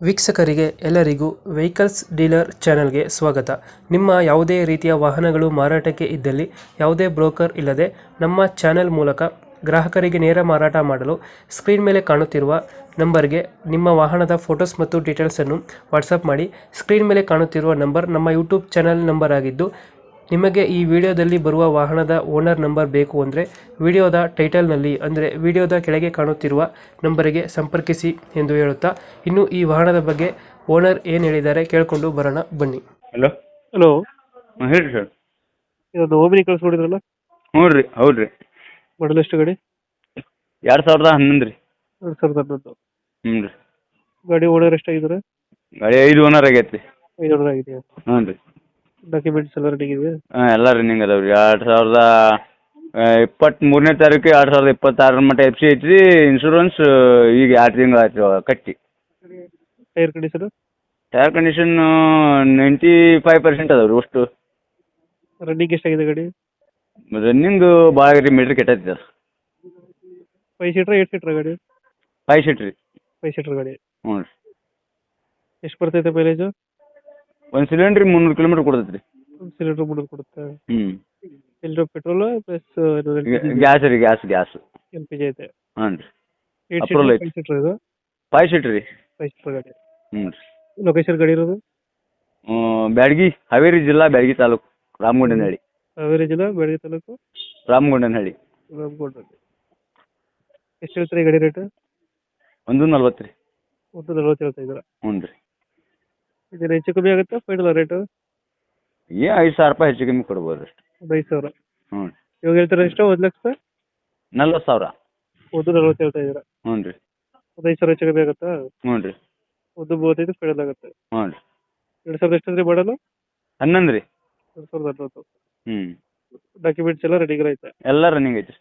ವೀಕ್ಷಕರಿಗೆ ಎಲ್ಲರಿಗೂ vehicles dealer ಚಾನೆಲ್ಗೆ ಸ್ವಾಗತ. ನಿಮ್ಮ ಯಾವುದೇ ರೀತಿಯ ವಾಹನಗಳು ಮಾರಾಟಕ್ಕೆ ಇದ್ದಲ್ಲಿ ಯಾವುದೇ ಬ್ರೋಕರ್ ಇಲ್ಲದೆ ನಮ್ಮ ಚಾನೆಲ್ ಮೂಲಕ ಗ್ರಾಹಕರಿಗೆ ನೇರ ಮಾರಾಟ ಮಾಡಲು ಸ್ಕ್ರೀನ್ ಮೇಲೆ ಕಾಣುತ್ತಿರುವ ನಂಬರ್ಗೆ ನಿಮ್ಮ ವಾಹನದ ಫೋಟೋಸ್ ಮತ್ತು ಡೀಟೇಲ್ಸನ್ನು ವಾಟ್ಸಪ್ ಮಾಡಿ. ಸ್ಕ್ರೀನ್ ಮೇಲೆ ಕಾಣುತ್ತಿರುವ ನಂಬರ್ ನಮ್ಮ ಯೂಟ್ಯೂಬ್ ಚಾನೆಲ್ ನಂಬರ್ ಆಗಿದ್ದು, ನಿಮಗೆ ಈ ವಿಡಿಯೋದಲ್ಲಿ ಬರುವ ವಾಹನದ ಓನರ್ ನಂಬರ್ ಬೇಕು ಅಂದರೆ ವಿಡಿಯೋದ ಟೈಟಲ್ನಲ್ಲಿ ಅಂದರೆ ವಿಡಿಯೋದ ಕೆಳಗೆ ಕಾಣುತ್ತಿರುವ ನಂಬರಿಗೆ ಸಂಪರ್ಕಿಸಿ ಎಂದು ಹೇಳುತ್ತಾ, ಇನ್ನು ಈ ವಾಹನದ ಬಗ್ಗೆ ಓನರ್ ಏನು ಹೇಳಿದ್ದಾರೆ ಕೇಳಿಕೊಂಡು ಬರೋಣ ಬನ್ನಿ. ಹಲೋ ಹಲೋ, ಹೇಳಿ ಸರ್. ಇದೊಂದು ಓಮಿನಿ ಕಳಿಸ್ಕೊಡಿದ್ರಲ್ಲ, ಹ್ಞೂ ರೀ, ಹೌದು ರೀ. ಮಾಡಲ್ ಎಷ್ಟು ಗಾಡಿ? 2011 ರೀ. 2011. ಹ್ಞೂ ರೀ. ಗಾಡಿ ಓನರ್ ಎಷ್ಟಾಗಿದ್ದಾರೆ? ಗಾಡಿ 5 ಓನರ್ ಆಗೈತೆ ರೀ. 5 ಓನರ್ ಆಗಿದೆಯಾ? ಹ್ಞೂ ರೀ. ಡಾಕ್ಯುಮೆಂಟ್ಸ್ ಎಲ್ಲ ರೆಡಿ ಇದೆ? ಹಾಂ, ಎಲ್ಲ ರನ್ನಿಂಗ್ ಅದಾವೆ ರೀ. 2023ನೇ ತಾರೀಕು 2026 ಮಟ್ಟ ಎಫ್ ಸಿ ಐತಿ ರೀ. ಇನ್ಶೂರೆನ್ಸ್ ಈಗ 2 ತಿಂಗಳು ಆಯ್ತು ಕಟ್ಟಿ. Tyre condition? ಟೈರ್ ಕಂಡೀಷನ್ 95% ಅದಾವೆ ರೀ ಅಷ್ಟು. ರನ್ನಿಂಗ್ ಎಷ್ಟಾಗಿದೆ ಗಾಡಿ? ರನ್ನಿಂಗ್ ಭಾಳ ರೀ, ಮೀಟ್ರ್ ಕೆಟ್ಟೈತಿ ಅದು. 5 ಸೀಟ್ರಾ 8 ಸೀಟ್ರಾ ಗಾಡಿ? 5 ಸೀಟ್ ರೀ. 5 ಸೀಟರ್ ಗಾಡಿ. ಹ್ಞೂ ರೀ. ಎಷ್ಟು ಬರ್ತೈತೆ ಮೈಲೇಜು? ಒಂದು ಸಿಲಿಂಡ್ರಿ 300 ಕಿಲೋಮೀಟ್ರ್ ಕೊಡ್ತೈತೆ ರೀ. ಒಂದು ಸಿಲಿಂಡರ್ 300 ಕೊಡುತ್ತೆ. ಹ್ಞೂ. ಎಲ್ಲರೂ ಪೆಟ್ರೋಲ್ ಪ್ಲಸ್ ಗ್ಯಾಸ್ ರೀ, ಗ್ಯಾಸ್. ಎಲ್ ಪಿ ಜಿ ಐತೆ. ಹ್ಞೂ ರೀ. 8 ಅಪ್ರೂವಲ್ ಸೀಟರ್ ಐತಿ. 5 ಸೀಟರ್ ಇದು? 5 ಸೀಟ್ ರೀ. 5 ಸೀಟರ್ ಗಾಡಿ. ಹ್ಞೂ ರೀ. ಲೊಕೇಶನ್ ಗಾಡಿ ಇರೋದು? ಬ್ಯಾಡಗಿ, ಹಾವೇರಿ ಜಿಲ್ಲಾ, ಬ್ಯಾಡಗಿ ತಾಲೂಕು, ರಾಮಗುಂಡನಹಳ್ಳಿ. ಹಾವೇರಿ ಜಿಲ್ಲಾ, ಬ್ಯಾಡಗಿ ತಾಲೂಕು, ರಾಮಗುಂಡನಹಳ್ಳಿ. ರಾಮಗೋಡ್ರಲ್ಲಿ. ಎಷ್ಟು ಹೇಳ್ತೀರಿ ಗಾಡಿ ರೇಟ್? 140 ರೀ. 140 ಹೇಳ್ತಾ ಇದ್ದೀರಾ? ಹ್ಞೂ ರೀ. ಇದೇನು ಹೆಚ್ಚು ಕಮ್ಮಿ ಆಗುತ್ತಾ ಫೈನಲ್ ರೇಟು? 5,000 ರೂಪಾಯಿ ಹೆಚ್ಚು ಕಮ್ಮಿ ಕೊಡ್ಬೋದು ಅಷ್ಟು. ಒಂದು 5,000. ಹ್ಞೂ. ಇವಾಗ ಹೇಳ್ತಾರೆ ಎಷ್ಟು? 1,40,000? 40,000. 140 ಹೇಳ್ತಾ ಇದ್ದೀರಾ? ಹ್ಞೂ ರೀ. ಒಂದು 5,000 ಹೆಚ್ಚು ಕಮ್ಮಿ ಆಗುತ್ತಾ? ಹ್ಞೂ ರೀ. 135 ಫೈನಲ್ ಆಗುತ್ತೆ. ಹ್ಞೂ ರೀ. 2000 ಎಷ್ಟು ಅಂದ್ರೆ ಮಾಡಲು? 11 ರೀ. 2011. ಹ್ಞೂ. ಡಾಕ್ಯುಮೆಂಟ್ಸ್ ಎಲ್ಲ ರೆಡಿ ಐತೆ? ಎಲ್ಲ ರನ್ನಿಂಗ್ ಐತಿ.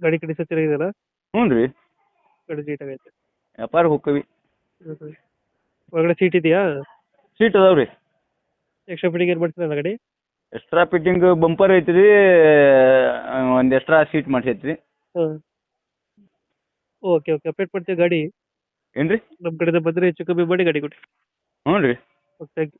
ಗಾಡಿ ಕಂಡೀಷನ್ ಚೆನ್ನಾಗಿದೆಯಲ್ಲ? ಹ್ಞೂ ರೀ. ಗಾಡಿ ನೀಟಾಗೈತೆ. ವ್ಯಾಪಾರ ಹೋಕ್ಕವಿ. ಒಳಗಡೆ ಸೀಟ್ ಇದೆಯಾ? ಸೀಟ್ ಅದಾವೆ ರೀ. ಎಕ್ಸ್ಟ್ರಾ ಫಿಟ್ಟಿಂಗ್ ಏನು ಮಾಡ್ತೀರಲ್ಲ ಗಾಡಿ? ಎಕ್ಸ್ಟ್ರಾ ಫಿಟ್ಟಿಂಗ್ ಬಂಪರ್ ಐತಿ ರೀ. ಒಂದು ಎಕ್ಸ್ಟ್ರಾ ಸೀಟ್ ಮಾಡಿಸೈತಿ ರೀ. ಹಾಂ, ಓಕೆ ಓಕೆ. ಅಪ್ಡೇಟ್ ಮಾಡ್ತೀವಿ ಗಾಡಿ. ಏನು ರೀ? ನಮ್ಮ ಕಡೆಯಿಂದ ಬಂದರೆ ಹೆಚ್ಚು ಕಮ್ಮಿ ಮಾಡಿ ಗಾಡಿ ಕೊಡಿ. ಹ್ಞೂ ರೀ. Okay, thank you.